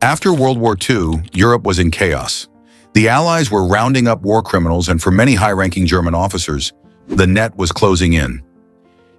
After World War II, Europe was in chaos. The Allies were rounding up war criminals, and for many high-ranking German officers, the net was closing in.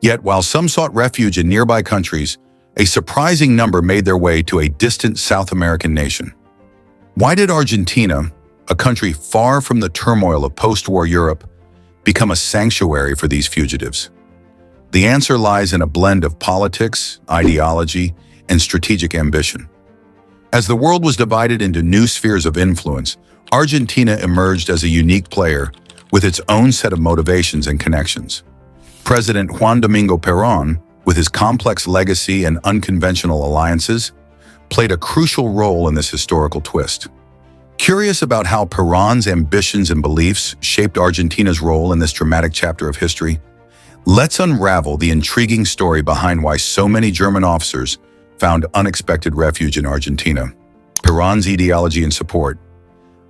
Yet, while some sought refuge in nearby countries, a surprising number made their way to a distant South American nation. Why did Argentina, a country far from the turmoil of post-war Europe, become a sanctuary for these fugitives? The answer lies in a blend of politics, ideology, and strategic ambition. As the world was divided into new spheres of influence, Argentina emerged as a unique player with its own set of motivations and connections. President Juan Domingo Perón, with his complex legacy and unconventional alliances, played a crucial role in this historical twist. Curious about how Perón's ambitions and beliefs shaped Argentina's role in this dramatic chapter of history? Let's unravel the intriguing story behind why so many German officers found unexpected refuge in Argentina. Perón's ideology and support.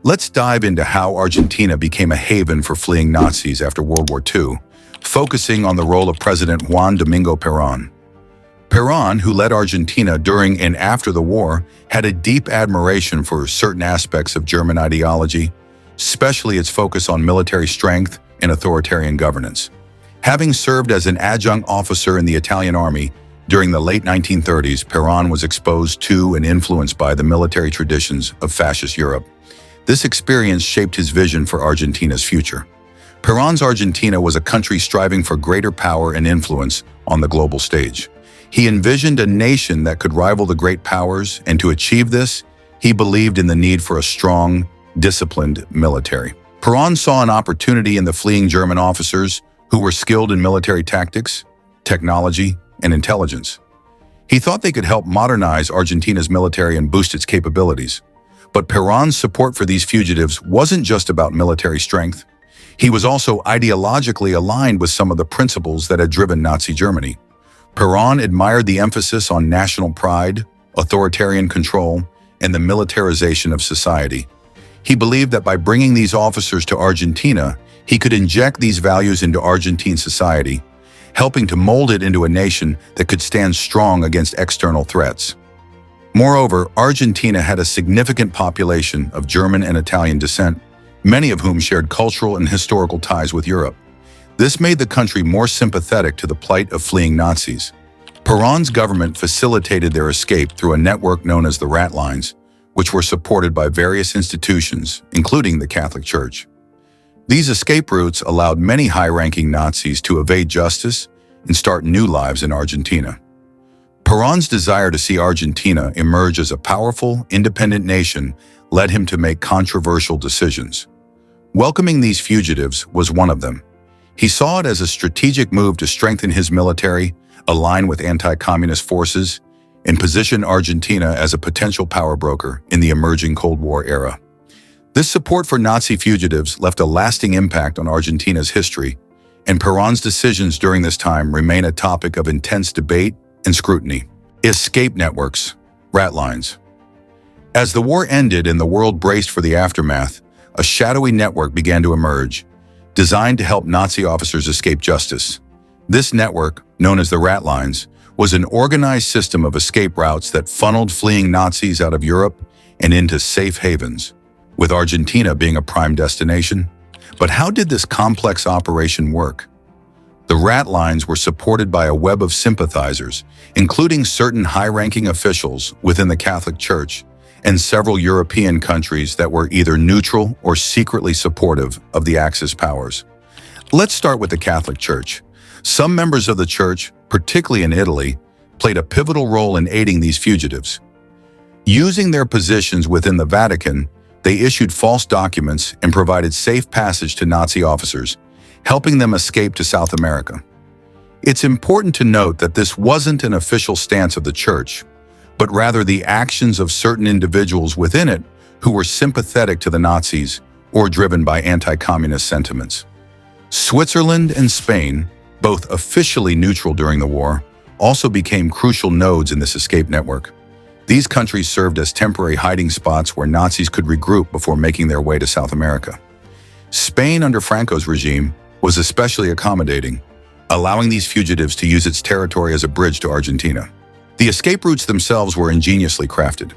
Let's dive into how Argentina became a haven for fleeing Nazis after World War II, focusing on the role of President Juan Domingo Perón. Peron, who led Argentina during and after the war, had a deep admiration for certain aspects of German ideology, especially its focus on military strength and authoritarian governance. Having served as an adjunct officer in the Italian army during the late 1930s, Peron was exposed to and influenced by the military traditions of fascist Europe. This experience shaped his vision for Argentina's future. Perón's Argentina was a country striving for greater power and influence on the global stage. He envisioned a nation that could rival the great powers, and to achieve this, he believed in the need for a strong, disciplined military. Perón saw an opportunity in the fleeing German officers who were skilled in military tactics, technology, and intelligence. He thought they could help modernize Argentina's military and boost its capabilities. But Perón's support for these fugitives wasn't just about military strength. He was also ideologically aligned with some of the principles that had driven Nazi Germany. Perón admired the emphasis on national pride, authoritarian control, and the militarization of society. He believed that by bringing these officers to Argentina, he could inject these values into Argentine society, helping to mold it into a nation that could stand strong against external threats. Moreover, Argentina had a significant population of German and Italian descent, many of whom shared cultural and historical ties with Europe. This made the country more sympathetic to the plight of fleeing Nazis. Perón's government facilitated their escape through a network known as the Ratlines, which were supported by various institutions, including the Catholic Church. These escape routes allowed many high-ranking Nazis to evade justice and start new lives in Argentina. Perón's desire to see Argentina emerge as a powerful, independent nation led him to make controversial decisions. Welcoming these fugitives was one of them. He saw it as a strategic move to strengthen his military, align with anti-communist forces, and position Argentina as a potential power broker in the emerging Cold War era. This support for Nazi fugitives left a lasting impact on Argentina's history, and Perón's decisions during this time remain a topic of intense debate and scrutiny. Escape networks, Ratlines. As the war ended and the world braced for the aftermath, a shadowy network began to emerge, designed to help Nazi officers escape justice. This network, known as the Ratlines, was an organized system of escape routes that funneled fleeing Nazis out of Europe and into safe havens, with Argentina being a prime destination. But how did this complex operation work? The Ratlines were supported by a web of sympathizers, including certain high-ranking officials within the Catholic Church and several European countries that were either neutral or secretly supportive of the Axis powers. Let's start with the Catholic Church. Some members of the Church, particularly in Italy, played a pivotal role in aiding these fugitives. Using their positions within the Vatican, they issued false documents and provided safe passage to Nazi officers, helping them escape to South America. It's important to note that this wasn't an official stance of the Church, but rather the actions of certain individuals within it who were sympathetic to the Nazis or driven by anti-communist sentiments. Switzerland and Spain, both officially neutral during the war, also became crucial nodes in this escape network. These countries served as temporary hiding spots where Nazis could regroup before making their way to South America. Spain under Franco's regime was especially accommodating, allowing these fugitives to use its territory as a bridge to Argentina. The escape routes themselves were ingeniously crafted.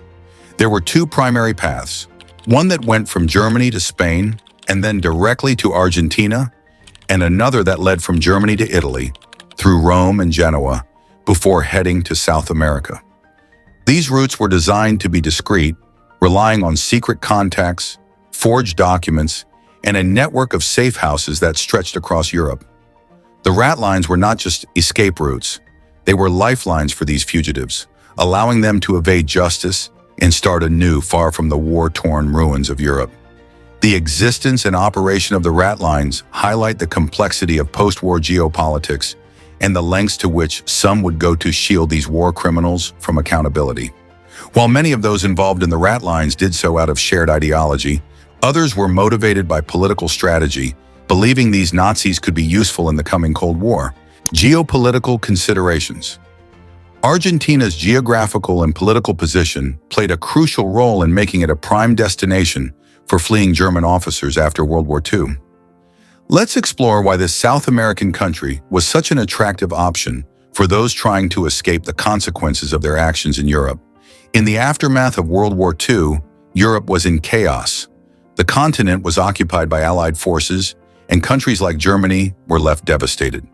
There were two primary paths, one that went from Germany to Spain and then directly to Argentina, and another that led from Germany to Italy, through Rome and Genoa, before heading to South America. These routes were designed to be discreet, relying on secret contacts, forged documents, and a network of safe houses that stretched across Europe. The Ratlines were not just escape routes, they were lifelines for these fugitives, allowing them to evade justice and start anew far from the war-torn ruins of Europe. The existence and operation of the Ratlines highlight the complexity of post-war geopolitics and the lengths to which some would go to shield these war criminals from accountability. While many of those involved in the Ratlines did so out of shared ideology, others were motivated by political strategy, believing these Nazis could be useful in the coming Cold War. Geopolitical considerations. Argentina's geographical and political position played a crucial role in making it a prime destination for fleeing German officers after World War II. Let's explore why this South American country was such an attractive option for those trying to escape the consequences of their actions in Europe. In the aftermath of World War II, Europe was in chaos. The continent was occupied by Allied forces, and countries like Germany were left devastated.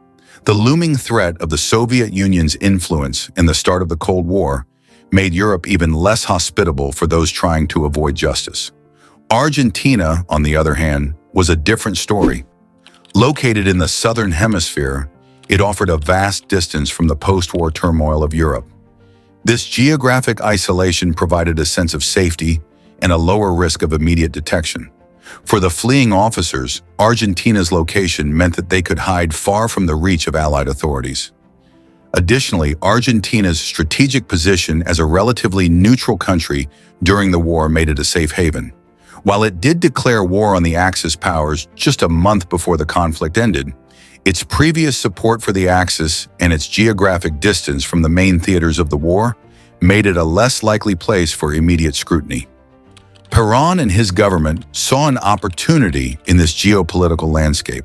The looming threat of the Soviet Union's influence in the start of the Cold War made Europe even less hospitable for those trying to avoid justice. Argentina, on the other hand, was a different story. Located in the southern hemisphere, it offered a vast distance from the post-war turmoil of Europe. This geographic isolation provided a sense of safety and a lower risk of immediate detection. For the fleeing officers, Argentina's location meant that they could hide far from the reach of Allied authorities. Additionally, Argentina's strategic position as a relatively neutral country during the war made it a safe haven. While it did declare war on the Axis powers just a month before the conflict ended, its previous support for the Axis and its geographic distance from the main theaters of the war made it a less likely place for immediate scrutiny. Peron and his government saw an opportunity in this geopolitical landscape.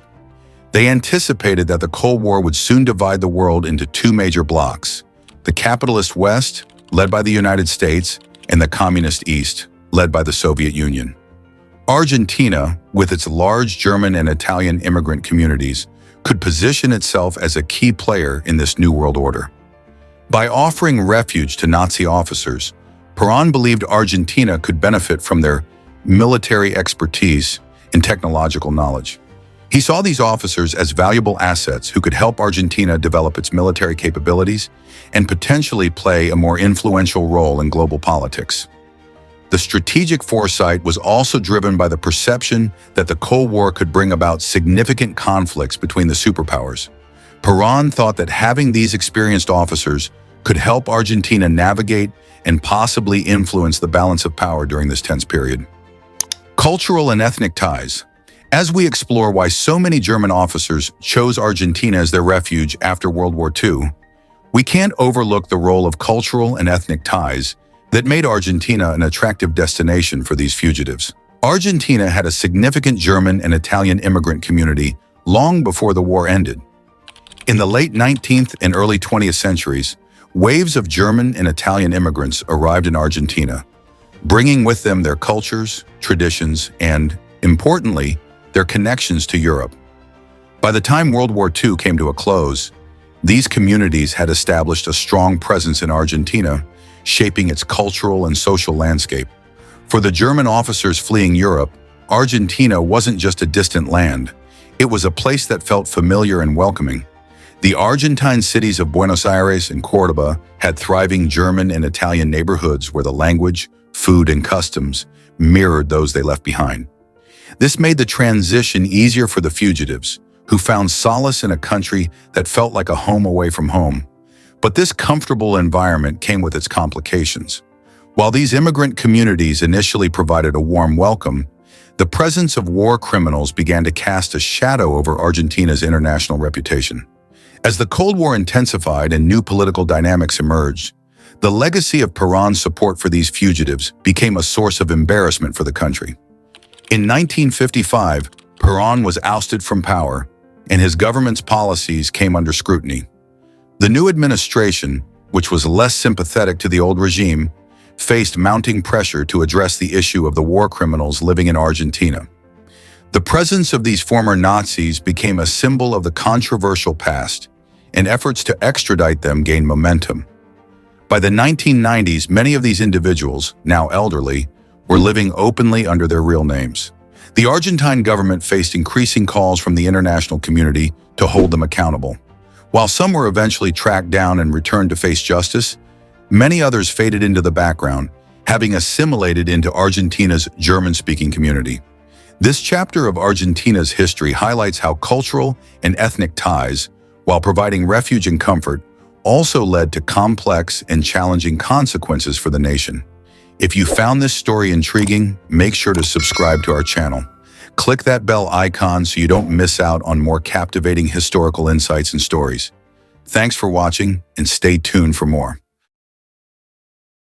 They anticipated that the Cold War would soon divide the world into two major blocs, the capitalist West, led by the United States, and the communist East, led by the Soviet Union. Argentina, with its large German and Italian immigrant communities, could position itself as a key player in this new world order. By offering refuge to Nazi officers, Peron believed Argentina could benefit from their military expertise and technological knowledge. He saw these officers as valuable assets who could help Argentina develop its military capabilities and potentially play a more influential role in global politics. The strategic foresight was also driven by the perception that the Cold War could bring about significant conflicts between the superpowers. Peron thought that having these experienced officers could help Argentina navigate and possibly influence the balance of power during this tense period. Cultural and ethnic ties. As we explore why so many German officers chose Argentina as their refuge after World War II, we can't overlook the role of cultural and ethnic ties that made Argentina an attractive destination for these fugitives. Argentina had a significant German and Italian immigrant community long before the war ended. In the late 19th and early 20th centuries, waves of German and Italian immigrants arrived in Argentina, bringing with them their cultures, traditions, and, importantly, their connections to Europe. By the time World War II came to a close, these communities had established a strong presence in Argentina, shaping its cultural and social landscape. For the German officers fleeing Europe, Argentina wasn't just a distant land. It was a place that felt familiar and welcoming. The Argentine cities of Buenos Aires and Córdoba had thriving German and Italian neighborhoods where the language, food, and customs mirrored those they left behind. This made the transition easier for the fugitives, who found solace in a country that felt like a home away from home. But this comfortable environment came with its complications. While these immigrant communities initially provided a warm welcome, the presence of war criminals began to cast a shadow over Argentina's international reputation. As the Cold War intensified and new political dynamics emerged, the legacy of Peron's support for these fugitives became a source of embarrassment for the country. In 1955, Peron was ousted from power, and his government's policies came under scrutiny. The new administration, which was less sympathetic to the old regime, faced mounting pressure to address the issue of the war criminals living in Argentina. The presence of these former Nazis became a symbol of the controversial past, and efforts to extradite them gained momentum. By the 1990s, many of these individuals, now elderly, were living openly under their real names. The Argentine government faced increasing calls from the international community to hold them accountable. While some were eventually tracked down and returned to face justice, many others faded into the background, having assimilated into Argentina's German-speaking community. This chapter of Argentina's history highlights how cultural and ethnic ties, while providing refuge and comfort, also led to complex and challenging consequences for the nation. If you found this story intriguing, make sure to subscribe to our channel. Click that bell icon so you don't miss out on more captivating historical insights and stories. Thanks for watching, and stay tuned for more.